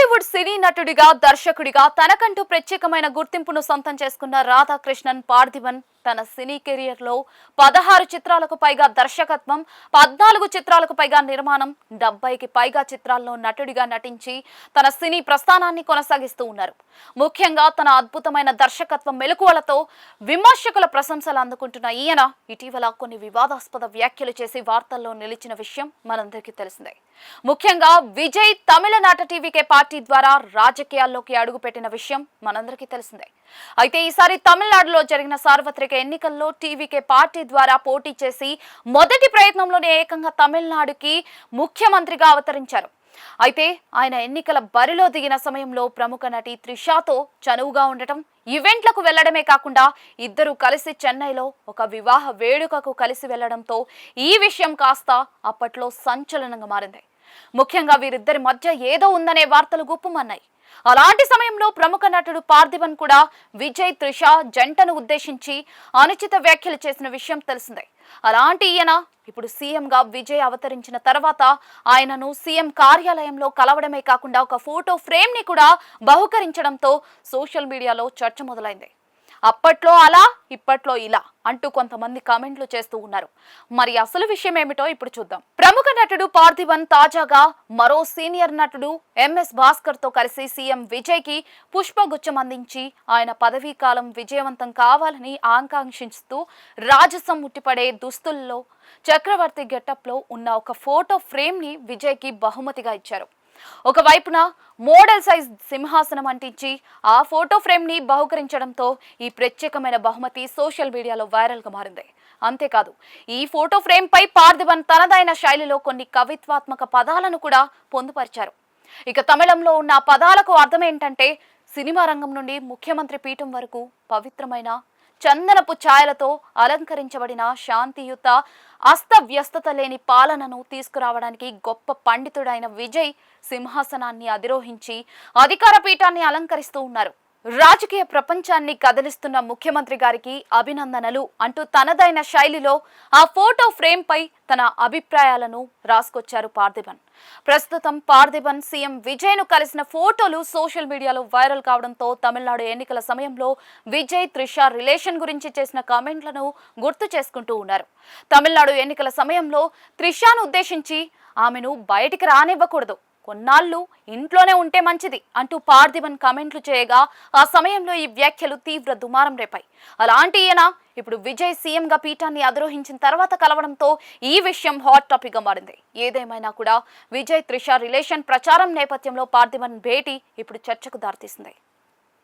బాలీవుడ్ సినీ నటుడిగా దర్శకుడిగా తనకంటూ ప్రత్యేకమైన గుర్తింపును సొంతం చేసుకున్న రాధాకృష్ణన్ పార్థిబన్ తన సినీ కెరియర్ లో 16 చిత్రాలకు పైగా దర్శకత్వం, 14 చిత్రాలకు పైగా నిర్మాణం, 70కి పైగా చిత్రాల్లో నటుడిగా నటించి తన సినీ ప్రస్థానాన్ని కొనసాగిస్తూ ఉన్నారు. ముఖ్యంగా తన అద్భుతమైన దర్శకత్వ మెలకువలతో విమర్శకుల ప్రశంసలు అందుకుంటున్న ఈయన ఇటీవల కొన్ని వివాదాస్పద వ్యాఖ్యలు చేసి వార్తల్లో నిలిచిన విషయం మనందరికీ తెలిసిందే. ముఖ్యంగా విజయ్ తమిళనాట టీవీకే పార్టీ ద్వారా రాజకీయాల్లోకి అడుగుపెట్టిన విషయం మనందరికీ తెలిసిందే. అయితే ఈసారి తమిళనాడులో జరిగిన సార్వత్రిక ఎన్నికల్లో టీవీకే పార్టీ ద్వారా పోటీ చేసి మొదటి ప్రయత్నంలోనే ఏకంగా తమిళనాడుకి ముఖ్యమంత్రిగా అవతరించారు. అయితే ఆయన ఎన్నికల బరిలో దిగిన సమయంలో ప్రముఖ నటి త్రిషాతో చనువుగా ఉండటం, ఈవెంట్లకు వెళ్లడమే కాకుండా ఇద్దరు కలిసి చెన్నైలో ఒక వివాహ వేడుకకు కలిసి వెళ్లడంతో ఈ విషయం కాస్త అప్పట్లో సంచలనంగా మారింది. ముఖ్యంగా వీరిద్దరి మధ్య ఏదో ఉందనే వార్తలు గుప్పుమన్నాయి. అలాంటి సమయంలో ప్రముఖ నటుడు పార్థిబన్ కూడా విజయ్ త్రిష జంటను ఉద్దేశించి అనుచిత వ్యాఖ్యలు చేసిన విషయం తెలిసిందే. అలాంటి ఈయన ఇప్పుడు సీఎంగా విజయ్ అవతరించిన తర్వాత ఆయనను సీఎం కార్యాలయంలో కలవడమే కాకుండా ఒక ఫోటో ఫ్రేమ్ ని కూడా బహుకరించడంతో సోషల్ మీడియాలో చర్చ మొదలైంది. అప్పట్లో అలా, ఇప్పట్లో ఇలా అంటూ కొంతమంది కామెంట్లు చేస్తూ ఉన్నారు. మరి అసలు విషయం ఏమిటో ఇప్పుడు చూద్దాం. ప్రముఖ నటుడు పార్థిబన్ తాజాగా మరో సీనియర్ నటుడు ఎంఎస్ భాస్కర్ తో కలిసి సీఎం విజయ్ కి పుష్పగుచ్చం అందించి ఆయన పదవీ కాలం విజయవంతం కావాలని ఆకాంక్షిస్తూ రాజసం ఉట్టిపడే దుస్తుల్లో చక్రవర్తి గెటప్ లో ఉన్న ఒక ఫోటో ఫ్రేమ్ ని విజయ్ కి బహుమతిగా ఇచ్చారు. ఒకవైపున మోడల్ సైజ్ సింహాసనం అంటించి ఆ ఫోటో ఫ్రేమ్ ని బహుకరించడంతో ఈ ప్రత్యేకమైన బహుమతి సోషల్ మీడియాలో వైరల్ గా మారింది. అంతేకాదు, ఈ ఫోటో ఫ్రేమ్ పై పార్థిబన్ తనదైన శైలిలో కొన్ని కవిత్వాత్మక పదాలను కూడా పొందుపరిచారు. ఇక తమిళంలో ఉన్న ఆ పదాలకు అర్థం ఏంటంటే, సినిమా రంగం నుండి ముఖ్యమంత్రి పీఠం వరకు పవిత్రమైన చందనపు ఛాయలతో అలంకరించబడిన శాంతియుత అస్తవ్యస్తత లేని పాలనను తీసుకురావడానికి గొప్ప పండితుడైన విజయ్ సింహాసనాన్ని అధిరోహించి అధికార పీఠాన్ని అలంకరిస్తూ ఉన్నారు. రాజకీయ ప్రపంచాన్ని కదిలిస్తున్న ముఖ్యమంత్రి గారికి అభినందనలు అంటూ తనదైన శైలిలో ఆ ఫోటో ఫ్రేమ్ పై తన అభిప్రాయాలను రాసుకొచ్చారు పార్థిబన్. ప్రస్తుతం పార్థిబన్ సీఎం విజయ్ ను కలిసిన ఫోటోలు సోషల్ మీడియాలో వైరల్ కావడంతో తమిళనాడు ఎన్నికల సమయంలో విజయ్ త్రిష రిలేషన్ గురించి చేసిన కామెంట్లను గుర్తు చేసుకుంటూ ఉన్నారు. తమిళనాడు ఎన్నికల సమయంలో త్రిషను ఉద్దేశించి ఆమెను బయటికి రానివ్వకూడదు, కొన్నాళ్ళు ఇంట్లోనే ఉంటే మంచిది అంటూ పార్థిబన్ కామెంట్లు చేయగా ఆ సమయంలో ఈ వ్యాఖ్యలు తీవ్ర దుమారం రేపాయి. అలాంటి ఈయన ఇప్పుడు విజయ్ సీఎంగా పీఠాన్ని అధిరోహించిన తర్వాత కలవడంతో ఈ విషయం హాట్ టాపిక్ గా మారింది. ఏదేమైనా కూడా విజయ్ త్రిష రిలేషన్ ప్రచారం నేపథ్యంలో పార్థిబన్ భేటీ ఇప్పుడు చర్చకు దారితీసింది.